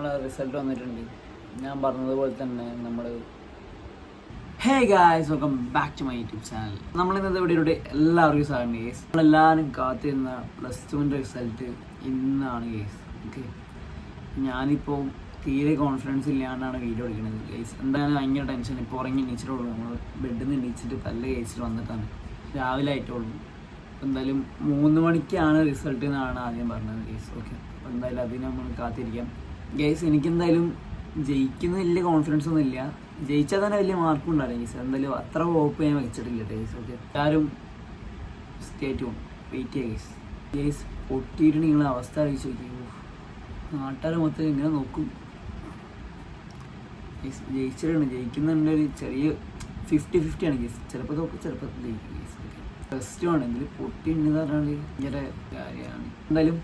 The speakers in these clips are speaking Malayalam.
നമ്മളെ റിസൾട്ട് വന്നിട്ടുണ്ട്. ഞാൻ പറഞ്ഞതുപോലെ തന്നെ നമ്മൾ hey guys, welcome back to my YouTube channel. നമ്മളിന്നത്തെ വീഡിയോയുടെ എല്ലാവർക്കും സ്വാഗതം ഗേസ്. നമ്മളെല്ലാവരും കാത്തിരുന്ന +2 റിസൾട്ട് ഇന്നാണ് ഗേസ്. ഓക്കെ, ഞാനിപ്പോൾ തീരെ കോൺഫിഡൻസ് ഇല്ലാണ്ടാണ് വീഡിയോ എടുക്കുന്നത് ഗേസ്. എന്തായാലും ഭയങ്കര ടെൻഷൻ. ഇപ്പോൾ ഉറങ്ങി എണീച്ചിട്ടുള്ളൂ. നമ്മൾ ബെഡിൽ നിന്ന് എണീച്ചിട്ട് പല കേസിൽ വന്നിട്ടാണ് രാവിലെ ആയിട്ടുള്ളൂ. എന്തായാലും 3 മണിക്കാണ് റിസൾട്ട് എന്നാണ് ആദ്യം പറഞ്ഞത് ഗേസ്. ഓക്കെ, അപ്പോൾ എന്തായാലും അതിന് നമ്മൾ കാത്തിരിക്കാം ഗേസ്. എനിക്കെന്തായാലും ജയിക്കുന്ന വലിയ കോൺഫിഡൻസ് ഒന്നും ഇല്ല. ജയിച്ചാൽ തന്നെ വലിയ മാർക്കും ഉണ്ടാവില്ല ഗേസ്. എന്തായാലും അത്ര ഹോപ്പ് ഞാൻ വെച്ചിട്ടില്ല ഗേസ്. ഓക്കെ, എല്ലാവരും സ്റ്റേറ്റും വെയിറ്റ് ചെയ്യുക ഗേസ്. ഗേസ് പൊട്ടിയിട്ട് നിങ്ങളെ അവസ്ഥ അറിയിച്ചു നോക്കി. നാട്ടുകാർ മൊത്തം ഇങ്ങനെ നോക്കും. ജയിച്ചിട്ടാണ് ജയിക്കുന്നുണ്ട്. ഒരു ചെറിയ 50-50 ആണ് ഗേസ്. ചിലപ്പോൾ നോക്കും, ചിലപ്പോൾ ജയിക്കും ഗേസ്. ഓക്കെ, ഫസ്റ്റ് ആണെങ്കിൽ പൊട്ടിണ്ടെന്ന് പറഞ്ഞാൽ ഭയങ്കര കാര്യമാണ്. എന്തായാലും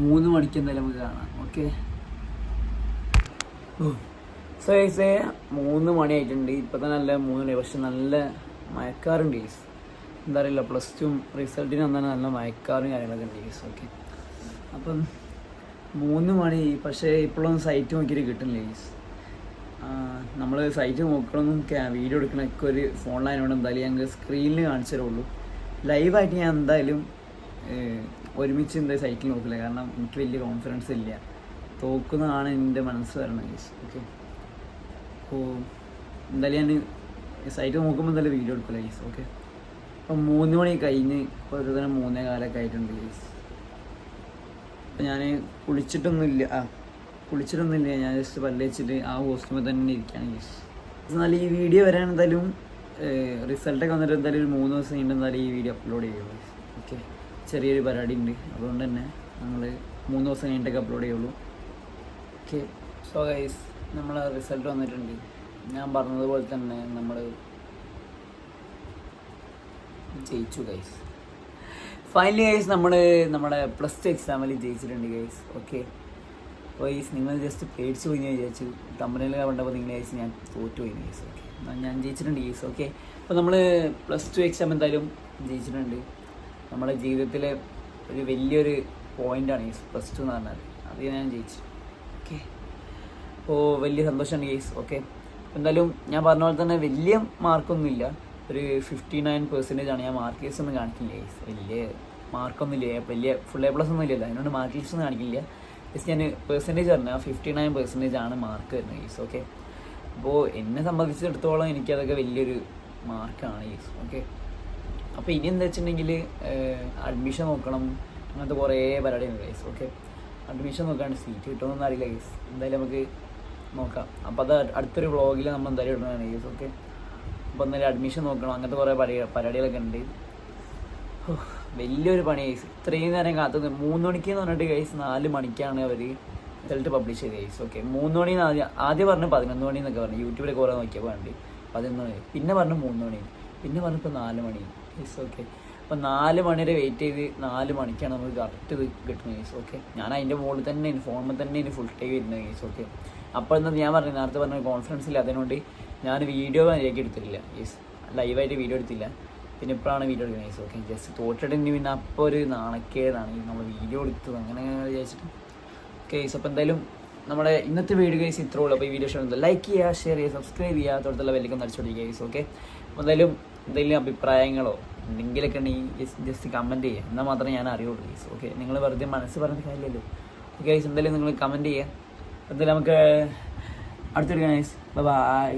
3 മണിക്ക് എന്തായാലും നമുക്ക് കാണാം. Okay, so guys 3 മണിയായിട്ടുണ്ട്. ഇപ്പം തന്നെ നല്ല 3 മണി. പക്ഷെ നല്ല മയക്കാറുണ്ട് ഗൈസ്. എന്താ അറിയില്ല, +2 റിസൾട്ടിന് വന്നാൽ നല്ല മയക്കാറും കാര്യങ്ങളൊക്കെ ഉണ്ട് ഗൈസ്. ഓക്കെ, അപ്പം 3 മണി. പക്ഷേ ഇപ്പോഴൊന്നും സൈറ്റ് നോക്കിയിട്ട് കിട്ടുന്നില്ല ഗൈസ്. നമ്മൾ സൈറ്റ് നോക്കണമെന്നും വീഡിയോ എടുക്കണമൊക്കെ ഒരു ഫോണിലായതുകൊണ്ട് എന്തായാലും ഞങ്ങൾക്ക് സ്ക്രീനിൽ കാണിച്ചു തരുള്ളൂ. ലൈവായിട്ട് ഞാൻ എന്തായാലും ഒരുമിച്ച് എന്തായാലും സൈറ്റിൽ നോക്കില്ല. കാരണം എനിക്ക് വലിയ കോൺഫിഡൻസ് ഇല്ല. തോക്കുന്നതാണ് എൻ്റെ മനസ്സ് വരണം ഗൈസ്. ഓക്കെ, അപ്പോൾ എന്തായാലും ഞാൻ സൈറ്റ് നോക്കുമ്പോൾ എന്തായാലും വീഡിയോ എടുക്കില്ല ഗൈസ്. ഓക്കെ, അപ്പം 3 മണി കഴിഞ്ഞ് ഇപ്പോൾ ഒരു തന്നെ 3:15 ആയിട്ടുണ്ട് ഗൈസ്. അപ്പം ഞാൻ കുളിച്ചിട്ടൊന്നുമില്ല. ഞാൻ ജസ്റ്റ് പല്ല് വെച്ചിട്ട് ആ കോസ്റ്റ്യൂമിൽ തന്നെ ഇരിക്കുകയാണ് ഗൈസ്. എന്നാൽ ഈ വീഡിയോ വരാൻ എന്തായാലും റിസൾട്ടൊക്കെ വന്നിട്ട് എന്തായാലും ഒരു 3 ദിവസം കഴിഞ്ഞിട്ട് എന്തായാലും ഈ വീഡിയോ അപ്ലോഡ് ചെയ്യുള്ളൂ. ഓക്കെ, ചെറിയൊരു പരിപാടി ഉണ്ട്. അതുകൊണ്ട് തന്നെ നമ്മൾ 3 ദിവസം കഴിഞ്ഞിട്ടൊക്കെ അപ്ലോഡ് ചെയ്യുള്ളൂ. ഓക്കെ, സോ ഗൈസ് നമ്മളെ റിസൾട്ട് വന്നിട്ടുണ്ട്. ഞാൻ പറഞ്ഞതുപോലെ തന്നെ നമ്മൾ ജയിച്ചു ഗൈസ്. ഫൈനലി ഗൈസ് നമ്മുടെ +2 എക്സാമിൽ ജയിച്ചിട്ടുണ്ട് ഗൈസ്. ഓക്കെ, അപ്പോൾ ഗൈസ് നിങ്ങൾ ജസ്റ്റ് പേടിച്ച് പോയി ഞാൻ വിചാരിച്ചു. തമ്പനയിൽ കണ്ടപ്പോൾ നിങ്ങൾ വിചാരിച്ചു ഞാൻ തോറ്റുപോയി ഗൈസ്. ഓക്കെ, ഞാൻ ജയിച്ചിട്ടുണ്ട് ഗൈസ്. ഓക്കെ, അപ്പോൾ നമ്മൾ +2 എക്സാം എന്തായാലും ജയിച്ചിട്ടുണ്ട്. നമ്മുടെ ജീവിതത്തിലെ ഒരു വലിയൊരു പോയിൻ്റാണ് ഗൈസ് +2 എന്ന് പറഞ്ഞാൽ. അത് ഞാൻ ജയിച്ചു. ഓക്കെ, അപ്പോൾ വലിയ സന്തോഷമാണ് ഗൈസ്. ഓക്കെ, എന്തായാലും ഞാൻ പറഞ്ഞ പോലെ തന്നെ വലിയ മാർക്കൊന്നുമില്ല. ഒരു 59% ആണ് ഞാൻ. മാർക്ക് ലിസ്റ്റ് ഒന്നും കാണിക്കില്ല ഗൈസ്. വലിയ മാർക്കൊന്നുമില്ല, വലിയ ഫുൾ A+ ഒന്നും ഇല്ലല്ലോ. അതിനോട് മാർക്ക് ലിസ്റ്റ് ഒന്നും കാണിക്കില്ല. ജസ്റ്റ് ഞാൻ പെർസെൻറ്റേജ് പറഞ്ഞാൽ 59% ആണ് മാർക്ക് വരുന്നത് ഗൈസ്. ഓക്കെ, അപ്പോൾ എന്നെ സംബന്ധിച്ചിടത്തോളം എനിക്കതൊക്കെ വലിയൊരു മാർക്കാണ് ഗൈസ്. ഓക്കെ, അപ്പോൾ ഇനി എന്താ വെച്ചിട്ടുണ്ടെങ്കിൽ അഡ്മിഷൻ നോക്കണം. അങ്ങനത്തെ കുറേ പരിപാടിയുണ്ട് ഗൈസ്. ഓക്കെ, അഡ്മിഷൻ നോക്കാണ്ട് സീറ്റ് കിട്ടുമെന്നൊന്നും അറിയില്ല ഗൈസ്. എന്തായാലും നമുക്ക് നോക്കാം. അപ്പോൾ അത് അടുത്തൊരു വ്ളോഗിൽ നമ്മൾ എന്തായാലും ഇടുന്നതാണ് ഗൈസ്. ഓക്കെ, അപ്പോൾ എന്തായാലും അഡ്മിഷൻ നോക്കണം. അങ്ങനത്തെ കുറേ പരിപാടികളൊക്കെ ഉണ്ട്. വലിയൊരു പണി ഗൈസ്. ഇത്രയും നേരം കാത്തത് 3 മണിക്ക് എന്ന് പറഞ്ഞിട്ട് ഗൈസ് 4 മണിക്കാണ് അവർ റിസൾട്ട് പബ്ലിഷ് ചെയ്ത് ഗൈസ്. ഓക്കെ, 3 മണി ആദ്യം പറഞ്ഞു 11 മണി എന്നൊക്കെ പറഞ്ഞു. യൂട്യൂബിൽ കുറേ നോക്കിയപ്പോൾ വേണ്ടി 11 മണി, പിന്നെ പറഞ്ഞു 3 മണി, പിന്നെ പറഞ്ഞപ്പോൾ 4 മണി ഗൈസ്. ഓക്കെ, അപ്പോൾ 4 മണി വരെ വെയിറ്റ് ചെയ്ത് 4 മണിക്കാണ് നമുക്ക് കറക്റ്റ് ഇത് കിട്ടുന്നത് ഗൈസ്. ഓക്കെ, ഞാൻ അതിൻ്റെ മുകളിൽ തന്നെ ഫോണിൽ തന്നെ ഫുൾ ടൈം വരുന്നത് ഗൈസ്. ഓക്കെ, അപ്പോൾ എന്താ ഞാൻ പറഞ്ഞു, നേരത്തെ പറഞ്ഞ കോൺഫിഡൻസ് ഇല്ല. അതിനോണ്ട് ഞാൻ വീഡിയോ ശരിയാക്കി എടുത്തിട്ടില്ല ഗൈസ്. ലൈവായിട്ട് വീഡിയോ എടുത്തില്ല. പിന്നെ ഇപ്പോഴാണ് വീഡിയോ എടുക്കുന്നത് ഗൈസ്. ഓക്കെ, ജസ്റ്റ് തോറ്റിട്ടുണ്ടെങ്കിൽ പിന്നെ അപ്പോൾ ഒരു നാണക്കേടാണ് നമ്മൾ വീഡിയോ എടുത്തത് അങ്ങനെ വിചാരിച്ചിട്ട്. ഓക്കെ ഗൈസ്, അപ്പോൾ എന്തായാലും നമ്മുടെ ഇന്നത്തെ വീഡിയോ ഗൈസ് ഇത്രേ ഉള്ളൂ. അപ്പോൾ ഈ വീഡിയോ ഇഷ്ടം ലൈക്ക് ചെയ്യുക, ഷെയർ ചെയ്യുക, സബ്സ്ക്രൈബ് ചെയ്യുക, തൊട്ടുള്ള ബെല്ലിക്കും നടിച്ചോടിക്കുക ഗൈസ്. ഓക്കെ, അപ്പോൾ എന്തെങ്കിലും അഭിപ്രായങ്ങളോ എന്തെങ്കിലുമൊക്കെ ഉണ്ടെങ്കിൽ ജസ്റ്റ് കമൻറ്റ് ചെയ്യുക. എന്നാൽ മാത്രമേ ഞാൻ അറിയുള്ളൂ ഗൈസ്. ഓക്കെ, നിങ്ങൾ വെറുതെ മനസ്സ് പറഞ്ഞ കാര്യമല്ലോ. ഓക്കെ ഗൈസ്, എന്തായാലും നിങ്ങൾ കമൻറ്റ് ചെയ്യുക. എന്തായാലും നമുക്ക് അടുത്തെടുക്കാം ഗൈസ്. ബൈ.